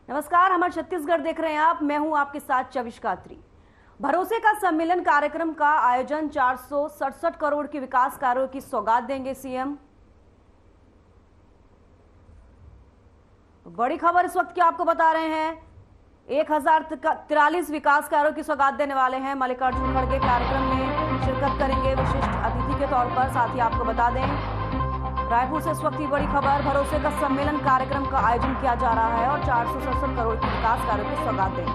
नमस्कार, हमारे छत्तीसगढ़ देख रहे हैं आप। मैं हूं आपके साथ चविश कात्री। भरोसे का सम्मेलन कार्यक्रम का आयोजन 467 करोड़ के विकास कार्यों की सौगात देंगे सीएम। बड़ी खबर इस वक्त की आपको बता रहे हैं। 1043 विकास कार्यों की सौगात देने वाले हैं मल्लिकार्जुन खड़गे। कार्यक्रम में शिरकत करेंगे विशिष्ट अतिथि के तौर पर। साथ ही आपको बता दें, रायपुर से इस वक्त की बड़ी खबर, भरोसे का सम्मेलन कार्यक्रम का आयोजन किया जा रहा है और 467 करोड़ की विकास कार्यों की सौगात देंगे।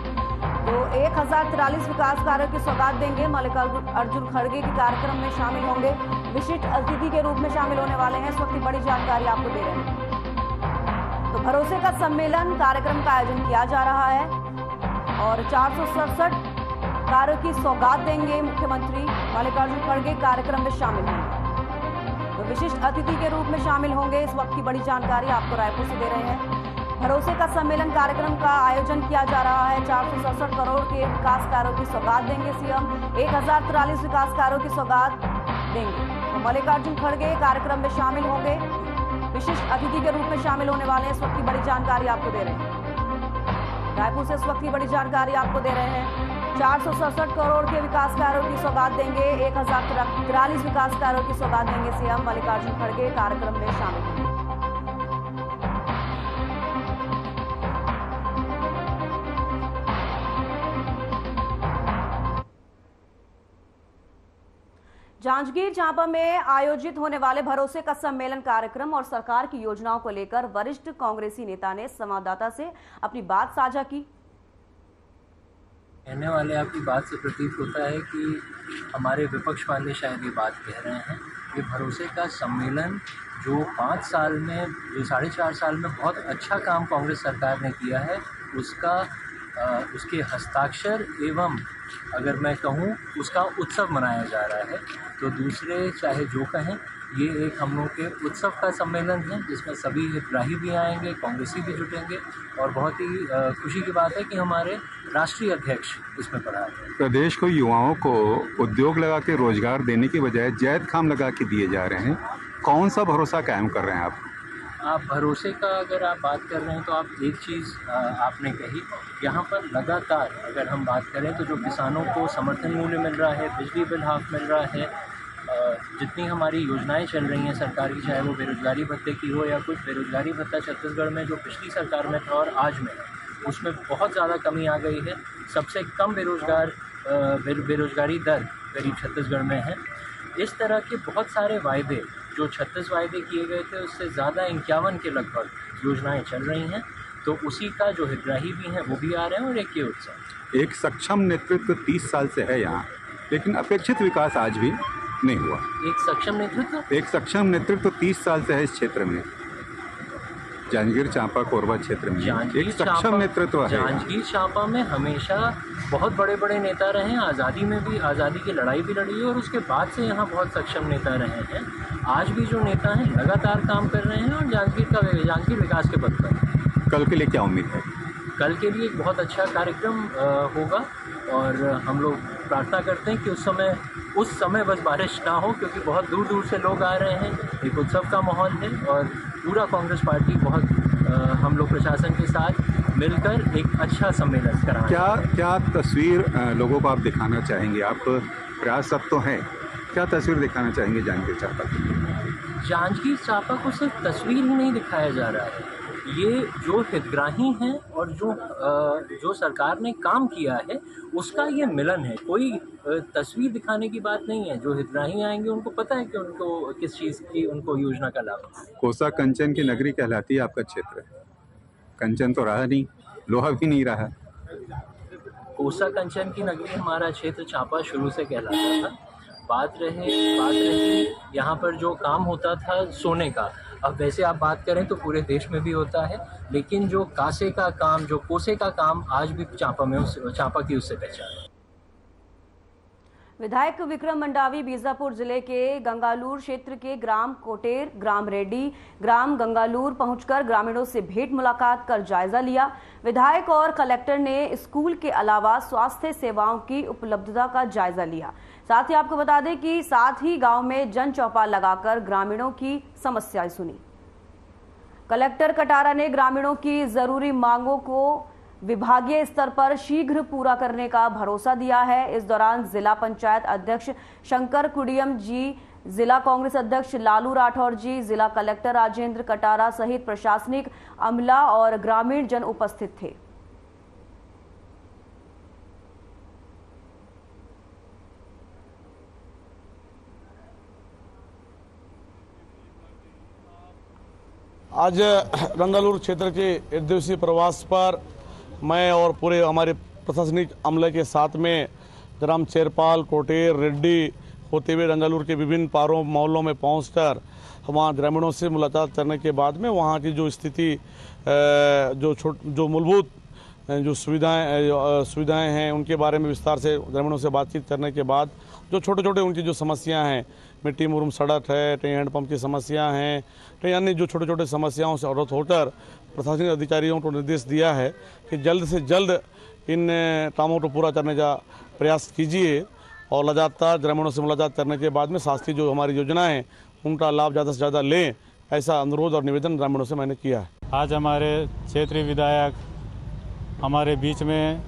तो 1043 विकास कार्यों की सौगात देंगे मल्लिकार्जुन खड़गे के कार्यक्रम में शामिल होंगे। विशिष्ट अतिथि के रूप में शामिल होने वाले हैं। इस वक्त की बड़ी जानकारी आपको दे रहे हैं। तो भरोसे का सम्मेलन कार्यक्रम का आयोजन किया जा रहा है और 467 कार्यों की सौगात देंगे मुख्यमंत्री मल्लिकार्जुन खड़गे। कार्यक्रम में शामिल होंगे तो विशिष्ट अतिथि के रूप में शामिल होंगे। इस वक्त की बड़ी जानकारी आपको रायपुर से दे रहे हैं। भरोसे का सम्मेलन कार्यक्रम का आयोजन किया जा रहा है। 467 करोड़ के विकास कार्यों की सौगात देंगे सीएम। 1043 विकास कार्यों की सौगात देंगे तो मल्लिकार्जुन खड़गे कार्यक्रम में शामिल होंगे। विशिष्ट अतिथि के रूप में शामिल होने वाले हैं। इस वक्त की बड़ी जानकारी आपको दे रहे हैं। रायपुर से इस वक्त की बड़ी जानकारी आपको दे रहे हैं। 467 करोड़ के विकास कार्यों की सौगात देंगे। 1043 विकास कार्यों की सौगात देंगे सीएम मल्लिकार्जुन खड़गे। कार्यक्रम में शामिल होंगे। जांजगीर चांपा में आयोजित होने वाले भरोसे का सम्मेलन कार्यक्रम और सरकार की योजनाओं को लेकर वरिष्ठ कांग्रेसी नेता ने संवाददाता से अपनी बात साझा की। कहने वाले आपकी बात से प्रतीत होता है कि हमारे विपक्ष वाले शायद ये बात कह रहे हैं कि भरोसे का सम्मेलन जो 5 साल में, जो 4.5 साल में बहुत अच्छा काम कांग्रेस सरकार ने किया है, उसके हस्ताक्षर एवं अगर मैं कहूँ उसका उत्सव मनाया जा रहा है। तो दूसरे चाहे जो कहें, ये एक हम लोग के उत्सव का सम्मेलन है जिसमें सभी हितग्राही भी आएंगे, कांग्रेसी भी जुटेंगे और बहुत ही खुशी की बात है कि हमारे राष्ट्रीय अध्यक्ष इसमें पढ़ा है। प्रदेश को युवाओं को उद्योग लगा के रोजगार देने के बजाय जैद खाम लगा के दिए जा रहे हैं। कौन सा भरोसा कायम कर रहे हैं आप भरोसे का अगर आप बात कर रहे हैं तो आप एक चीज़ आपने कही, यहाँ पर लगातार अगर हम बात करें तो जो किसानों को समर्थन मूल्य मिल रहा है, बिजली बिल हाफ मिल रहा है, जितनी हमारी योजनाएं चल रही हैं सरकार की, चाहे वो बेरोजगारी भत्ते की हो या कुछ, बेरोजगारी भत्ता छत्तीसगढ़ में जो पिछली सरकार में था और आज में, उसमें बहुत ज़्यादा कमी आ गई है। सबसे कम बेरोजगारी दर करीब छत्तीसगढ़ में है। इस तरह के बहुत सारे वायदे, जो 36 वायदे किए गए थे उससे ज़्यादा 51 के लगभग योजनाएं चल रही हैं। तो उसी का जो हितग्राही भी हैं वो भी आ रहे हैं और एक ये उत्सव। एक सक्षम नेतृत्व 30 साल से है यहाँ, लेकिन अपेक्षित विकास आज भी नहीं हुआ। एक सक्षम नेतृत्व 30 साल से है इस क्षेत्र में, जांजगीर चांपा कोरबा क्षेत्र में एक सक्षम नेतृत्व है। जांजगीर चांपा में हमेशा बहुत बड़े बड़े नेता रहे हैं। आज़ादी में भी, आज़ादी की लड़ाई भी लड़ी है और उसके बाद से यहाँ बहुत सक्षम नेता रहे हैं। आज भी जो नेता हैं लगातार काम कर रहे हैं और जांजगीर विकास के पथ पर। कल के लिए क्या उम्मीद है? कल के लिए एक बहुत अच्छा कार्यक्रम होगा और हम लोग प्रार्थना करते हैं कि उस समय बस बारिश ना हो, क्योंकि बहुत दूर दूर से लोग आ रहे हैं। एक उत्सव का माहौल है और पूरा कांग्रेस पार्टी बहुत हम लोग प्रशासन के साथ मिलकर एक अच्छा सम्मेलन कराएंगे। क्या तस्वीर लोगों को आप दिखाना चाहेंगे? आप प्रयास सब तो हैं, क्या तस्वीर दिखाना चाहेंगे जांजगीर चांपा की? जांजगीर चांपा को सिर्फ तस्वीर ही नहीं दिखाया जा रहा है, ये जो हितग्राही हैं और जो सरकार ने काम किया है उसका ये मिलन है। कोई तस्वीर दिखाने की बात नहीं है। जो हितग्राही आएंगे उनको पता है कि उनको किस चीज़ की उनको योजना का लाभ है। कोसा कंचन की नगरी कहलाती है आपका क्षेत्र। कंचन तो रहा नहीं, लोहा भी नहीं रहा। कोसा कंचन की नगरी हमारा क्षेत्र चांपा शुरू से कहलाता था। बात रही यहाँ पर जो काम होता था सोने का। अब वैसे आप बात करें तो पूरे देश में भी होता है, लेकिन जो कासे का काम, जो कोसे का काम आज भी चांपा की उससे पहचान है। विधायक विक्रम मंडावी बीजापुर जिले के गंगालूर क्षेत्र के ग्राम कोटेर, ग्राम रेड्डी, ग्राम गंगालूर पहुंचकर ग्रामीणों से भेंट मुलाकात कर जायजा लिया। विधायक और कलेक्टर ने स्कूल के अलावा स्वास्थ्य सेवाओं की उपलब्धता का जायजा लिया। साथ ही आपको बता दें कि साथ ही गांव में जन चौपाल लगाकर ग्रामीणों की समस्याएं सुनी। कलेक्टर कटारा ने ग्रामीणों की जरूरी मांगों को विभागीय स्तर पर शीघ्र पूरा करने का भरोसा दिया है। इस दौरान जिला पंचायत अध्यक्ष शंकर कुडियम जी, जिला कांग्रेस अध्यक्ष लालू राठौर जी, जिला कलेक्टर राजेंद्र कटारा सहित प्रशासनिक अमला और ग्रामीण जन उपस्थित थे। आज रंगालूर क्षेत्र के एक दिवसीय प्रवास पर मैं और पूरे हमारे प्रशासनिक अमले के साथ में ग्राम चेरपाल, कोटेर, रेड्डी होते हुए रंगालूर के विभिन्न पारों मोहल्लों में पहुंचकर वहाँ ग्रामीणों से मुलाकात करने के बाद में वहाँ की जो स्थिति, जो मूलभूत जो सुविधाएं हैं उनके बारे में विस्तार से ग्रामीणों से बातचीत करने के बाद जो छोटे छोटे उनकी जो समस्याएं हैं, मिट्टी मुरुम सड़क है, कहीं हैंडपंप की समस्या हैं, कहीं अन्य जो छोटे छोटे समस्याओं से अवगत होकर प्रशासनिक अधिकारियों को निर्देश दिया है कि जल्द से जल्द इन कामों को पूरा करने का प्रयास कीजिए और लगातार ग्रामीणों से मुलाकात करने के बाद में शासकीय जो हमारी योजनाएं हैं उनका लाभ ज़्यादा से ज़्यादा लें, ऐसा अनुरोध और निवेदन ग्रामीणों से मैंने किया है। आज हमारे क्षेत्रीय विधायक हमारे बीच में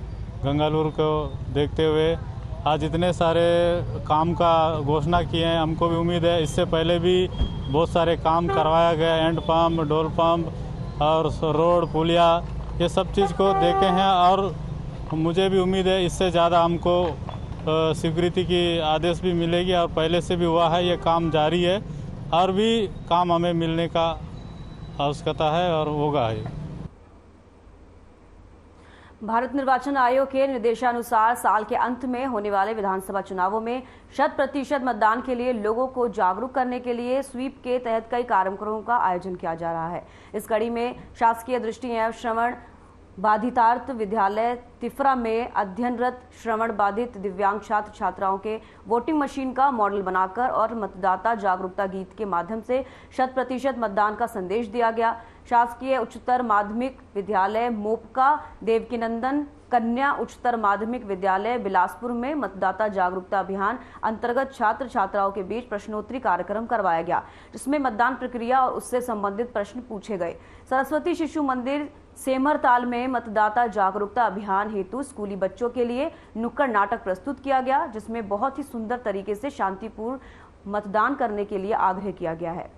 गंगालूर को देखते हुए आज इतने सारे काम का घोषणा किए हैं। हमको भी उम्मीद है इससे पहले भी बहुत सारे काम करवाया गया, हैंड पंप, डोल पंप और रोड, पुलिया, ये सब चीज़ को देखे हैं और मुझे भी उम्मीद है इससे ज़्यादा हमको स्वीकृति की आदेश भी मिलेगी और पहले से भी हुआ है, ये काम जारी है और भी काम हमें मिलने का आवश्यकता है और होगा है। भारत निर्वाचन आयोग के निर्देशानुसार साल के अंत में होने वाले विधानसभा चुनावों में 100% मतदान के लिए लोगों को जागरूक करने के लिए स्वीप के तहत कई कार्यक्रमों का आयोजन किया जा रहा है। इस कड़ी में शासकीय दृष्टि एवं श्रवण बाधितार्थ विद्यालय तिफरा में अध्ययनरत श्रवण बाधित दिव्यांग छात्र छात्राओं के वोटिंग मशीन का मॉडल बनाकर और मतदाता जागरूकता गीत के माध्यम से 100% मतदान का संदेश दिया गया। शासकीय उच्चतर माध्यमिक विद्यालय मोपका, देवकीनंदन कन्या उच्चतर माध्यमिक विद्यालय बिलासपुर में मतदाता जागरूकता अभियान अंतर्गत छात्र छात्राओं के बीच प्रश्नोत्तरी कार्यक्रम करवाया गया, जिसमें मतदान प्रक्रिया और उससे संबंधित प्रश्न पूछे गए। सरस्वती शिशु मंदिर सेमरताल में मतदाता जागरूकता अभियान हेतु स्कूली बच्चों के लिए नुक्कड़ नाटक प्रस्तुत किया गया, जिसमें बहुत ही सुंदर तरीके से शांतिपूर्ण मतदान करने के लिए आग्रह किया गया है।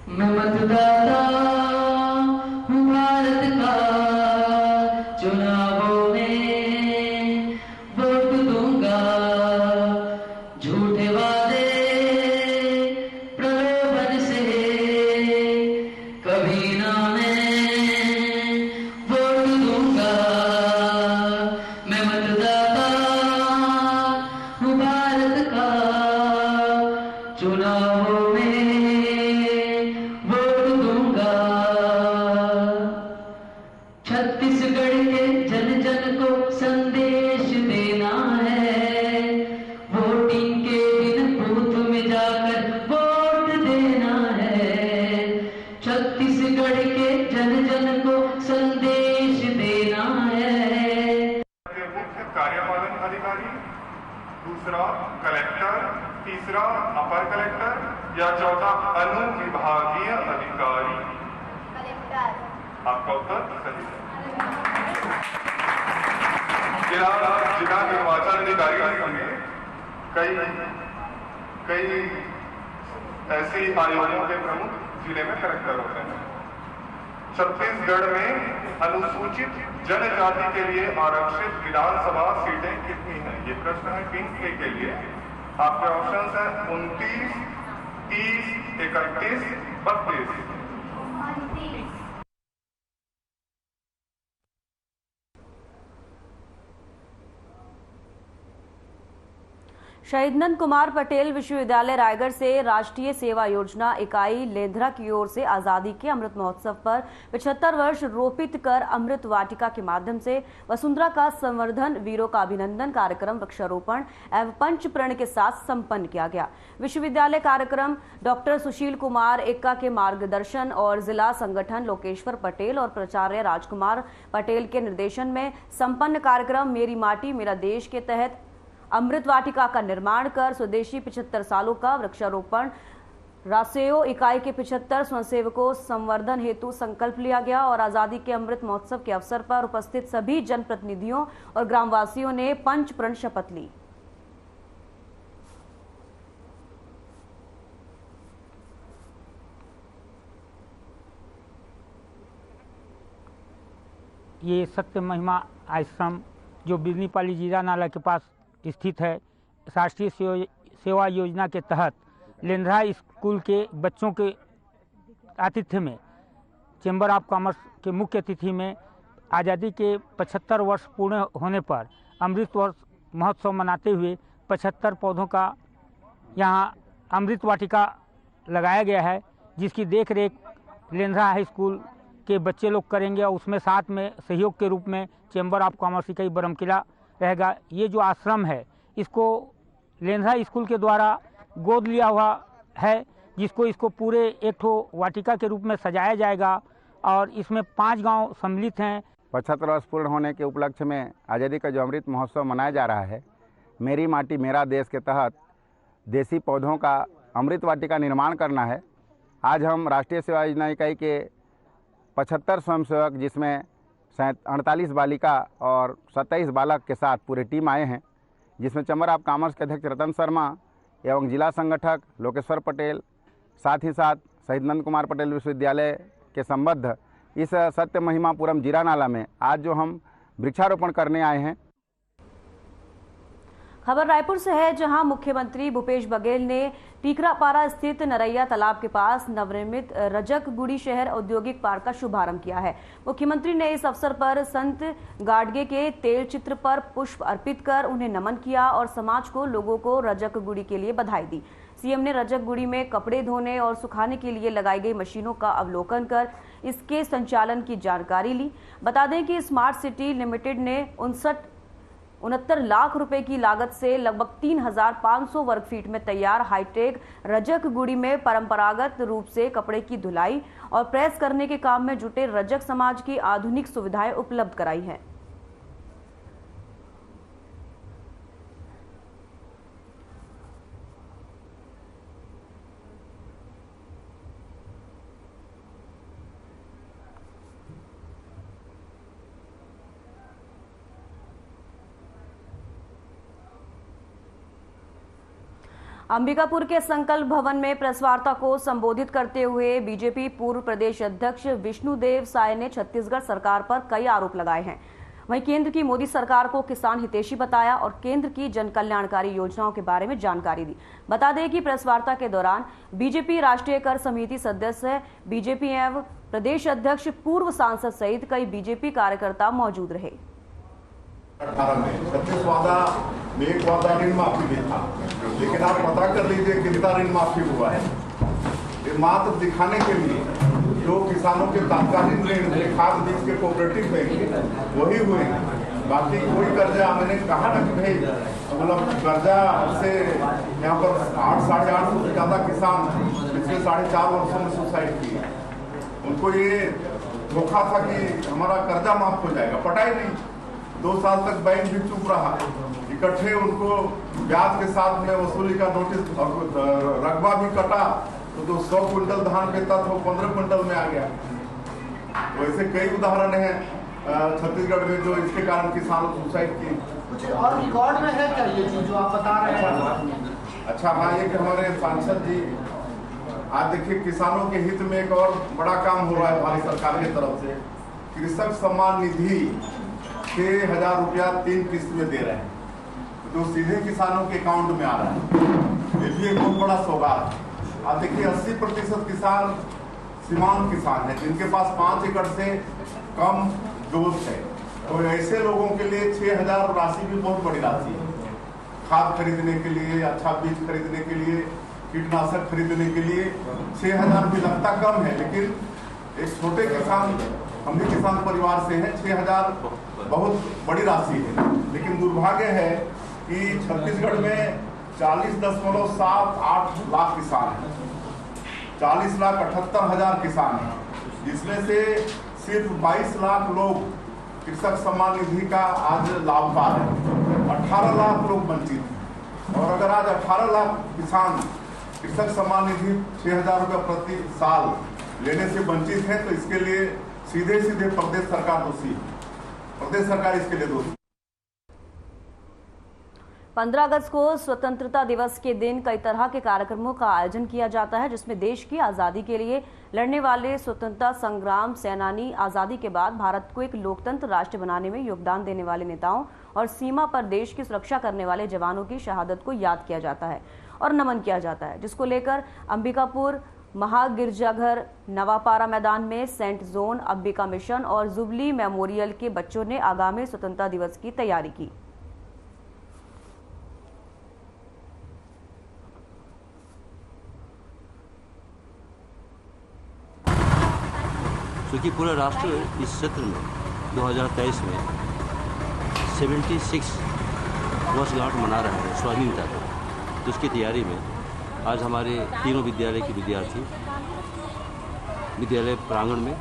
मैं मतदाता हूँ भारत का, चुनावों में वोट दूंगा, झूठे वादे प्रलोभन से कभी ना मैं वोट दूंगा। मैं मतदाता हूँ भारत का, चुनावों में छत्तीसगढ़ के जन जन को संदेश देना है, वोटिंग के दिन बूथ में जाकर वोट देना है। छत्तीसगढ़ के जन जन को संदेश देना है। मुख्य कार्यपालन अधिकारी, दूसरा कलेक्टर, तीसरा अपर कलेक्टर या चौथा अनुविभागीय अधिकारी। आपका उत्तर सही है। जिला निर्वाचन अधिकारी में कई ऐसे आयोगों के प्रमुख जिले में कलेक्टर होते हैं। छत्तीसगढ़ में अनुसूचित जनजाति के लिए आरक्षित विधानसभा सीटें कितनी हैं? ये प्रश्न है किंग ए के लिए। आपके ऑप्शन है 29, 30, 31, 32। शहीद नंद कुमार पटेल विश्वविद्यालय रायगढ़ से राष्ट्रीय सेवा योजना इकाई लेंधरा की ओर से आजादी के अमृत महोत्सव पर 75 वर्ष रोपित कर अमृत वाटिका के माध्यम से वसुंधरा का संवर्धन, वीरों का अभिनंदन कार्यक्रम वृक्षारोपण एवं पंच प्रण के साथ संपन्न किया गया। विश्वविद्यालय कार्यक्रम डॉक्टर सुशील कुमार एक्का के मार्गदर्शन और जिला संगठन लोकेश्वर पटेल और प्राचार्य राजकुमार पटेल के निर्देशन में संपन्न कार्यक्रम मेरी माटी मेरा देश के तहत अमृत वाटिका का निर्माण कर स्वदेशी 75 सालों का वृक्षारोपण। रासेओ इकाई के 75 स्वयंसेवकों संवर्धन हेतु संकल्प लिया गया और आजादी के अमृत महोत्सव के अवसर पर उपस्थित सभी जनप्रतिनिधियों और ग्रामवासियों ने पंच प्रण शपथ ली। ये सत्य महिमा आश्रम जो बिजनीपाली जीरा नाला के पास स्थित है, राष्ट्रीय सेवा योजना के तहत लेंद्रा स्कूल के बच्चों के आतिथ्य में चैम्बर ऑफ कॉमर्स के मुख्य अतिथि में आज़ादी के 75 वर्ष पूर्ण होने पर अमृत वर्ष महोत्सव मनाते हुए 75 पौधों का यहाँ अमृत वाटिका लगाया गया है, जिसकी देखरेख लेंद्रा हाई स्कूल के बच्चे लोग करेंगे और उसमें साथ में सहयोग के रूप में चैम्बर ऑफ कॉमर्स इकाई बरमकिला रहेगा। ये जो आश्रम है इसको लेंद्रा स्कूल के द्वारा गोद लिया हुआ है, इसको पूरे एक ठो वाटिका के रूप में सजाया जाएगा और इसमें 5 गांव सम्मिलित हैं। 75 वर्ष पूर्ण होने के उपलक्ष्य में आज़ादी का जो अमृत महोत्सव मनाया जा रहा है, मेरी माटी मेरा देश के तहत देसी पौधों का अमृत वाटिका निर्माण करना है। आज हम राष्ट्रीय सेवा योजना इकाई के 75 स्वयंसेवक, जिसमें 48 बालिका और 27 बालक के साथ पूरी टीम आए हैं, जिसमें चैम्बर ऑफ कॉमर्स के अध्यक्ष रतन शर्मा एवं जिला संगठक लोकेश्वर पटेल, साथ ही साथ शहीद नंद कुमार पटेल विश्वविद्यालय के संबद्ध इस सत्य महिमापुरम जीरा नाला में आज जो हम वृक्षारोपण करने आए हैं। खबर रायपुर से है, जहां मुख्यमंत्री भूपेश बघेल ने टीकरापारा स्थित नरैया तालाब के पास नवनिर्मित रजकगुड़ी शहर औद्योगिक पार्क का शुभारंभ किया है। मुख्यमंत्री ने इस अवसर पर संत गाडगे के तेल चित्र पर पुष्प अर्पित कर उन्हें नमन किया और समाज को लोगों को रजकगुड़ी के लिए बधाई दी। सीएम ने रजकगुड़ी में कपड़े धोने और सुखाने के लिए लगाई गई मशीनों का अवलोकन कर इसके संचालन की जानकारी ली। बता दें कि स्मार्ट सिटी लिमिटेड ने 69 लाख रुपए की लागत से लगभग 3,500 वर्ग फीट में तैयार हाईटेक रजकगुड़ी में परंपरागत रूप से कपड़े की धुलाई और प्रेस करने के काम में जुटे रजक समाज की आधुनिक सुविधाएं उपलब्ध कराई हैं। अंबिकापुर के संकल्प भवन में प्रेस वार्ता को संबोधित करते हुए बीजेपी पूर्व प्रदेश अध्यक्ष विष्णुदेव साय ने छत्तीसगढ़ सरकार पर कई आरोप लगाए हैं। वहीं केंद्र की मोदी सरकार को किसान हितैषी बताया और केंद्र की जन कल्याणकारी योजनाओं के बारे में जानकारी दी। बता दें कि प्रेस वार्ता के दौरान बीजेपी राष्ट्रीय कर समिति सदस्य, बीजेपी एवं प्रदेश अध्यक्ष, पूर्व सांसद सहित कई बीजेपी कार्यकर्ता मौजूद रहे। 18 में 36 वादा में एक वादा ऋण माफी भी था, लेकिन आप पता कर लीजिए कितना ऋण माफी हुआ है। ये मात्र दिखाने के लिए जो किसानों के तात्कालिक ऋण खाद बीज के कोऑपरेटिव बैंक वही हुए, बाकी कोई कर्जा मैंने कहा ना कि भाई मतलब कर्जा से यहाँ पर 800-850 से ज़्यादा किसान पिछले 4.5 वर्षों में सुसाइड किए। उनको ये धोखा था कि हमारा कर्जा माफ हो जाएगा, पटा ही नहीं। 2 साल तक बैंक भी चुप रहा, इकट्ठे उनको ब्याज के साथ में वसूली का नोटिस, रकबा भी कटा तो 100 क्विंटल धान बेचता था 15 क्विंटल में आ गया। वैसे कई उदाहरण हैं छत्तीसगढ़ में जो इसके कारण किसान सुसाइड किए। कुछ और रिकॉर्ड में है क्या ये चीज जो आप बता रहे हैं? अच्छा हाँ, ये कि हमारे सांसद जी आज देखिए किसानों के हित में एक और बड़ा काम हो रहा है हमारी सरकार की तरफ से। कृषक सम्मान निधि 6,000 रुपया 3 किस्त में दे रहे हैं, जो सीधे किसानों के अकाउंट में आ रहा है। ये भी एक बहुत बड़ा सौगात है। आप देखिए 80% किसान सीमांत किसान है, जिनके पास 5 एकड़ से कम जोत है। तो ऐसे लोगों के लिए 6,000 राशि भी बहुत बड़ी राशि है। खाद खरीदने के लिए, अच्छा बीज खरीदने के लिए, कीटनाशक खरीदने के लिए 6,000 भी लगता कम है, लेकिन एक छोटे किसान, हम भी किसान परिवार से हैं, 6,000 बहुत बड़ी राशि है। लेकिन दुर्भाग्य है कि छत्तीसगढ़ में 40.78 लाख किसान हैं, 40,78,000 किसान हैं, जिसमें से सिर्फ 22 लाख लोग कृषक सम्मान निधि का आज लाभ पा रहे हैं। 18 लाख लोग वंचित हैं। और अगर आज 18 लाख किसान कृषक सम्मान निधि 6,000 रुपये प्रति साल लेने से वंचित है, तो इसके लिए सीधे सीधे प्रदेश सरकार दोषी है। प्रदेश सरकार इसके लिए दोषी। 15 अगस्त को स्वतंत्रता दिवस के दिन कई तरह के कार्यक्रमों का आयोजन किया जाता है, जिसमें देश की आज़ादी के लिए लड़ने वाले स्वतंत्रता संग्राम सेनानी, आज़ादी के बाद भारत को एक लोकतंत्र राष्ट्र बनाने में योगदान देने वाले नेताओं और सीमा पर देश की सुरक्षा करने वाले जवानों की शहादत को याद किया जाता है और नमन किया जाता है, जिसको लेकर अंबिकापुर महागिरजाघर, नवापारा मैदान में सेंट जोन अंबिका मिशन और जुबली मेमोरियल के बच्चों ने आगामी स्वतंत्रता दिवस की तैयारी की। क्योंकि पूरा राष्ट्र इस क्षेत्र में 2023 में 76 वर्षगांठ मना रहे हैं स्वाधीनता का। तो उसकी तैयारी में आज हमारे तीनों विद्यालय के विद्यार्थी विद्यालय प्रांगण में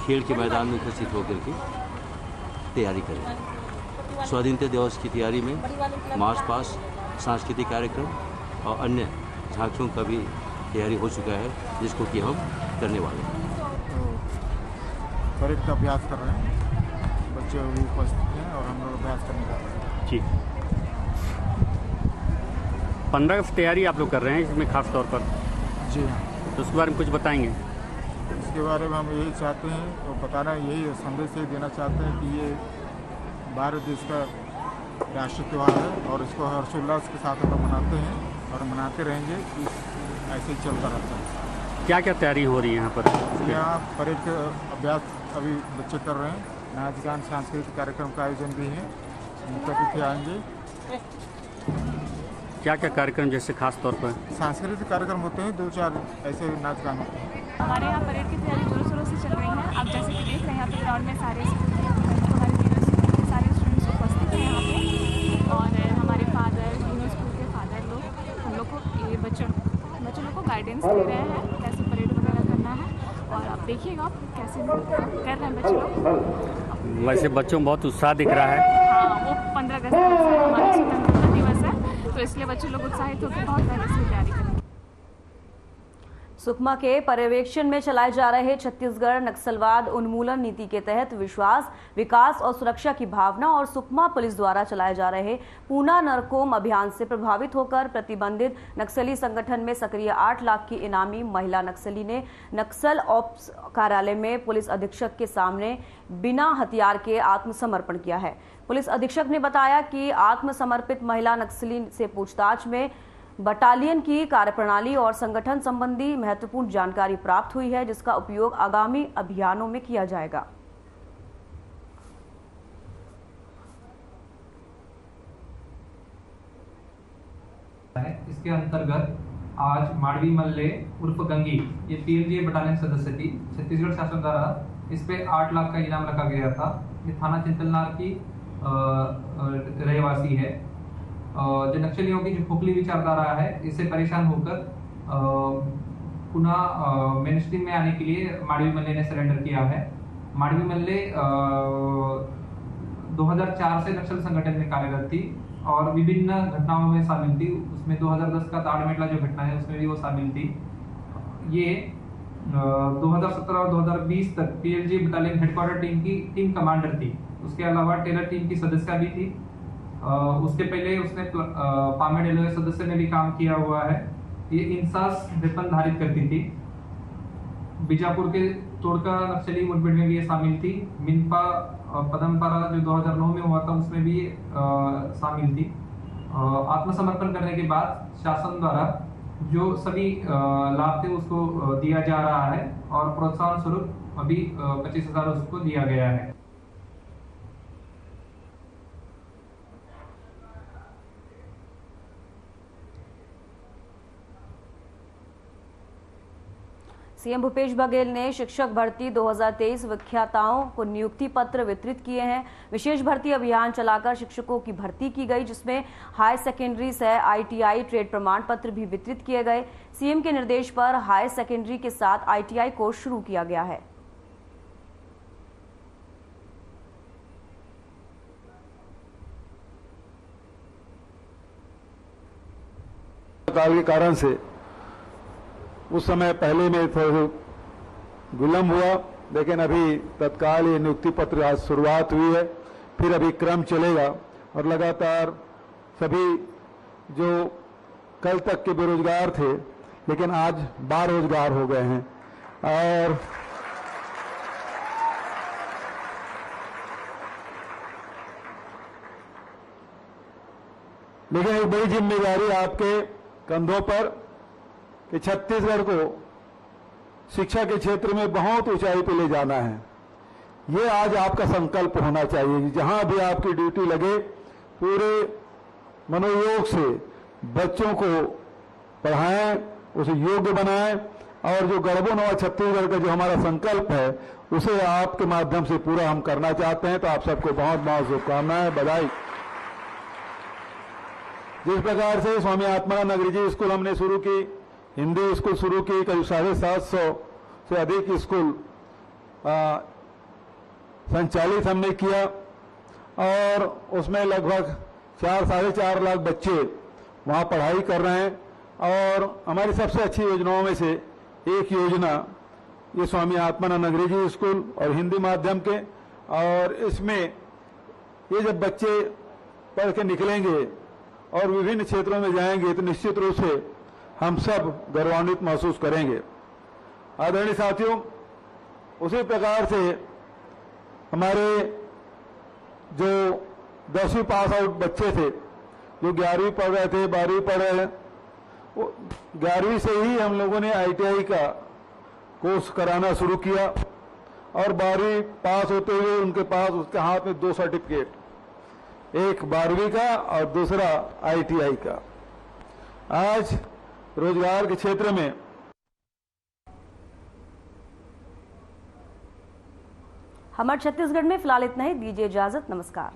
खेल के मैदान में उपस्थित होकर के तैयारी करेंगे। स्वाधीनता दिवस की तैयारी में मार्च पास्ट, सांस्कृतिक कार्यक्रम और अन्य झांकियों का भी तैयारी हो चुका है, जिसको कि हम करने वाले हैं। परेड का अभ्यास कर रहे हैं, बच्चे भी उपस्थित हैं और हम लोग अभ्यास करने जा रहे हैं। जी, 15 अगस्त तैयारी आप लोग कर रहे हैं इसमें खास तौर पर? जी हाँ। तो उसके बारे में कुछ बताएंगे? इसके बारे में हम यही चाहते हैं और बताना यही संदेश ही देना चाहते हैं कि ये भारत देश का राष्ट्रीय त्यौहार है और इसको हर्षोल्लास के साथ हम लोग मनाते हैं और मनाते रहेंगे। ऐसे ही चलता रहता है। क्या क्या तैयारी हो रही है यहाँ पर? यहाँ परेड का अभ्यास अभी बच्चे कर रहे हैं। नाच गान सांस्कृतिक कार्यक्रम का आयोजन भी है, मुख्य अतिथि आएंगे। क्या क्या कार्यक्रम जैसे खास तौर पर? सांस्कृतिक कार्यक्रम होते हैं, 2-4 ऐसे नाच गान होते हैं। हमारे यहाँ परेड की तैयारी जोरों शोरों से चल रही है। आप जैसे कि देख रहे हैं यहाँ पे ग्राउंड में सारे हमारे यूनिवर्सिटी के सारे स्टूडेंट्स उपस्थित हैं यहाँ पे और हमारे फादर, यूनिवर्सिटी स्कूल के फादर लोग हम लोग को ये बच्चों लोग को गाइडेंस दे रहे हैं कैसे परेड वगैरह करना है। और आप देखिएगा आप कैसे कर रहे हैं बच्चे लोग। वैसे बच्चों में बहुत उत्साह दिख रहा है। हाँ, वो 15 अगस्त हमारा स्वतंत्रता दिवस है, तो इसलिए बच्चे लोग उत्साहित होकर बहुत पहले से तैयारी करें। सुकमा के पर्यवेक्षण में चलाए जा रहे छत्तीसगढ़ नक्सलवाद उन्मूलन नीति के तहत विश्वास, विकास और सुरक्षा की भावना और सुकमा पुलिस द्वारा चलाए जा रहे पूना नरकोम अभियान से प्रभावित होकर प्रतिबंधित नक्सली संगठन में सक्रिय 8 लाख की इनामी महिला नक्सली ने नक्सल ऑप्स कार्यालय में पुलिस अधीक्षक के सामने बिना हथियार के आत्मसमर्पण किया है। पुलिस अधीक्षक ने बताया कि आत्मसमर्पित महिला नक्सली से पूछताछ में बटालियन की कार्यप्रणाली और संगठन संबंधी महत्वपूर्ण जानकारी प्राप्त हुई है, जिसका उपयोग आगामी अभियानों में किया जाएगा। इसके अंतर्गत आज माडवी मल्ले उर्फ गंगी, ये पीएलजीए बटालियन सदस्य थी। छत्तीसगढ़ शासन द्वारा इस पे 8 लाख का इनाम रखा गया था। ये थाना चिंतलनार की रहवासी है। जो नक्सलियों की जो खोखली विचारधारा है, इससे परेशान होकर पुनः मेन स्ट्रीम में आने के लिए माडवी मल्ले ने सरेंडर किया है। माडवी मल्ले 2004 से नक्सल संगठन में कार्यरत थी और विभिन्न घटनाओं में शामिल थी। उसमें 2010 का ताड़मेटला जो घटना है उसमें भी वो शामिल थी। ये 2017 और 2020 तक पीएलजी बटालियन हेडक्वार्टर टीम की टीम कमांडर थी। उसके अलावा टेरर टीम की सदस्य भी थी। उसके पहले उसने पामेड एलओए सदस्य में भी काम किया हुआ है। ये इंसास वेपन धारित करती थी। बीजापुर के तोड़का नक्सली मुठभेड़ में भी ये शामिल थी। मिनपा पदमपारा जो 2009 में हुआ था उसमें भी शामिल थी। आत्मसमर्पण करने के बाद शासन द्वारा जो सभी लाभ थे उसको दिया जा रहा है और प्रोत्साहन स्वरूप अभी 25,000 उसको दिया गया है। सीएम भूपेश बघेल ने शिक्षक भर्ती 2023 विख्याताओं को नियुक्ति पत्र वितरित किए हैं। विशेष भर्ती अभियान चलाकर शिक्षकों की भर्ती की गई, जिसमें हाई सेकेंडरी से आईटीआई ट्रेड प्रमाण पत्र भी वितरित किए गए। सीएम के निर्देश पर हाई सेकेंडरी के साथ आईटीआई कोर्स शुरू किया गया है। काल के कारण से उस समय पहले में थोड़ा विलम्ब हुआ, लेकिन अभी तत्काल ये नियुक्ति पत्र आज शुरुआत हुई है, फिर अभी क्रम चलेगा और लगातार सभी जो कल तक के बेरोजगार थे लेकिन आज बारोजगार हो गए हैं। और लेकिन एक बड़ी जिम्मेदारी आपके कंधों पर कि छत्तीसगढ़ को शिक्षा के क्षेत्र में बहुत ऊंचाई पे ले जाना है। ये आज आपका संकल्प होना चाहिए कि जहां भी आपकी ड्यूटी लगे पूरे मनोयोग से बच्चों को पढ़ाएं, उसे योग्य बनाएं और जो गढ़बो नवा छत्तीसगढ़ का जो हमारा संकल्प है उसे आपके माध्यम से पूरा हम करना चाहते हैं। तो आप सबको बहुत बहुत शुभकामनाएं, बधाई। जिस प्रकार से स्वामी आत्मानंद अंग्रेजी स्कूल हमने शुरू की, हिंदी स्कूल शुरू की, करीब 750 से अधिक स्कूल संचालित हमने किया और उसमें लगभग 4-4.5 लाख बच्चे वहाँ पढ़ाई कर रहे हैं। और हमारी सबसे अच्छी योजनाओं में से एक योजना ये स्वामी आत्मानंद अंग्रेजी स्कूल और हिंदी माध्यम के, और इसमें ये जब बच्चे पढ़ के निकलेंगे और विभिन्न क्षेत्रों में जाएंगे तो निश्चित रूप से हम सब गौरवान्वित महसूस करेंगे। आदरणीय साथियों, उसी प्रकार से हमारे जो 10वीं पास आउट बच्चे थे जो 11वीं पढ़ रहे थे, 12वीं पढ़ रहे हैं, 11वीं से ही हम लोगों ने ITI का कोर्स कराना शुरू किया और 12वीं पास होते हुए उनके पास उसके हाथ में 2 सर्टिफिकेट, एक 12वीं का और दूसरा ITI का। आज रोजगार के क्षेत्र में हमारे छत्तीसगढ़ में फिलहाल इतना ही। दीजिए इजाजत, नमस्कार।